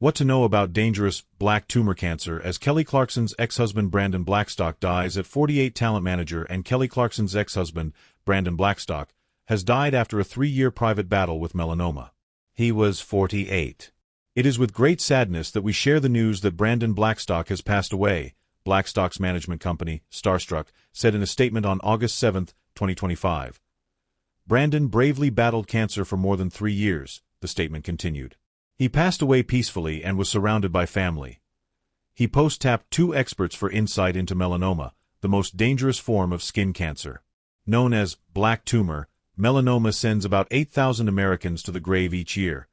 What to know about dangerous black tumor cancer as Kelly Clarkson's ex-husband Brandon Blackstock dies at 48. Talent manager and Kelly Clarkson's ex-husband, Brandon Blackstock, has died after a 3-year private battle with melanoma. He was 48. It is with great sadness that we share the news that Brandon Blackstock has passed away, Blackstock's management company, Starstruck, said in a statement on August 7, 2025. Brandon bravely battled cancer for more than 3 years, the statement continued. He passed away peacefully and was surrounded by family. He post-tapped 2 experts for insight into melanoma, the most dangerous form of skin cancer. Known as black tumor, melanoma sends about 8,000 Americans to the grave each year.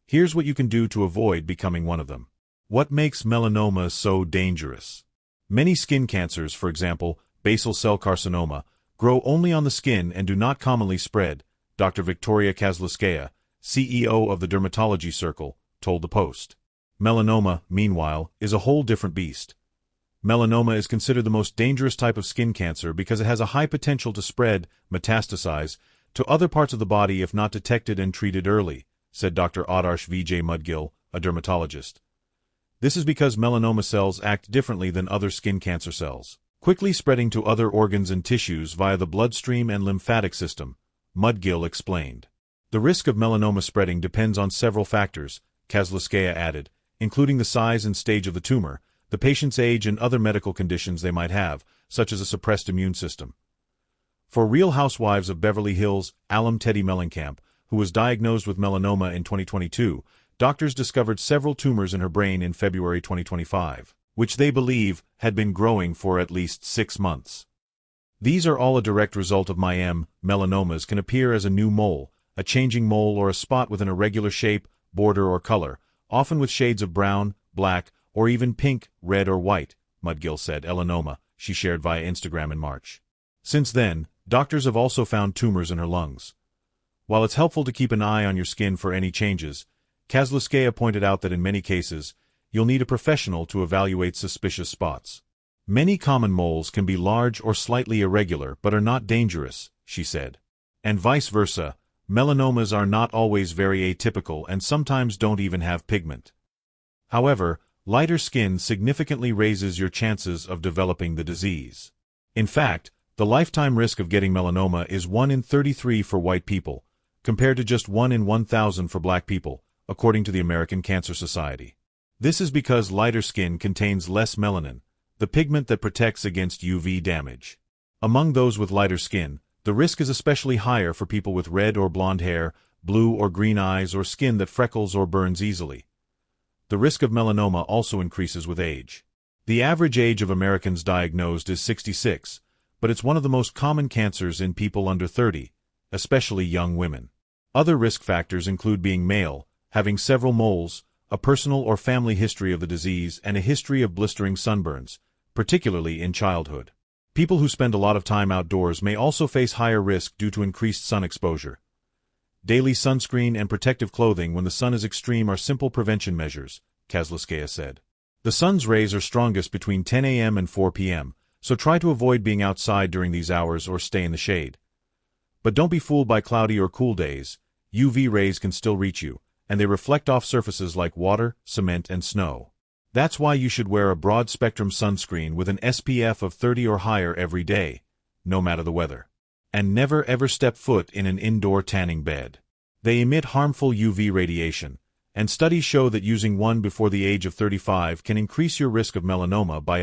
Here's what you can do to avoid becoming one of them. What makes melanoma so dangerous? Many skin cancers, for example, basal cell carcinoma, grow only on the skin and do not commonly spread, Dr. Victoria Kozlowskaja, CEO of the Dermatology Circle, told the Post. Melanoma, meanwhile, is a whole different beast. Melanoma is considered the most dangerous type of skin cancer because it has a high potential to spread, metastasize, to other parts of the body if not detected and treated early, said Dr. Adarsh Vijay Mudgil, a dermatologist. This is because melanoma cells act differently than other skin cancer cells, quickly spreading to other organs and tissues via the bloodstream and lymphatic system, Mudgil explained. The risk of melanoma spreading depends on several factors, Kozlowskaja added, including the size and stage of the tumor, the patient's age and other medical conditions they might have, such as a suppressed immune system. For Real Housewives of Beverly Hills, alum Teddy Mellencamp, who was diagnosed with melanoma in 2022, doctors discovered several tumors in her brain in February 2025, which they believe had been growing for at least 6 months. These are all a direct result of melanomas can appear as a new mole, a changing mole or a spot with an irregular shape, border or color, often with shades of brown, black, or even pink, red or white, Mudgil said. Melanoma, she shared via Instagram in March. Since then, doctors have also found tumors in her lungs. While it's helpful to keep an eye on your skin for any changes, Kozlowskaja pointed out that in many cases, you'll need a professional to evaluate suspicious spots. Many common moles can be large or slightly irregular but are not dangerous, she said. And vice versa, melanomas are not always very atypical and sometimes don't even have pigment. However, lighter skin significantly raises your chances of developing the disease. In fact, the lifetime risk of getting melanoma is 1 in 33 for white people, compared to just 1 in 1,000 for black people, according to the American Cancer Society. This is because lighter skin contains less melanin, the pigment that protects against UV damage. Among those with lighter skin, the risk is especially higher for people with red or blonde hair, blue or green eyes, or skin that freckles or burns easily. The risk of melanoma also increases with age. The average age of Americans diagnosed is 66, but it's one of the most common cancers in people under 30, especially young women. Other risk factors include being male, having several moles, a personal or family history of the disease, and a history of blistering sunburns, particularly in childhood. People who spend a lot of time outdoors may also face higher risk due to increased sun exposure. Daily sunscreen and protective clothing when the sun is extreme are simple prevention measures, Kozlowskaja said. The sun's rays are strongest between 10 a.m. and 4 p.m., so try to avoid being outside during these hours or stay in the shade. But don't be fooled by cloudy or cool days. UV rays can still reach you, and they reflect off surfaces like water, cement, and snow. That's why you should wear a broad-spectrum sunscreen with an SPF of 30 or higher every day, no matter the weather. And never ever step foot in an indoor tanning bed. They emit harmful UV radiation, and studies show that using one before the age of 35 can increase your risk of melanoma by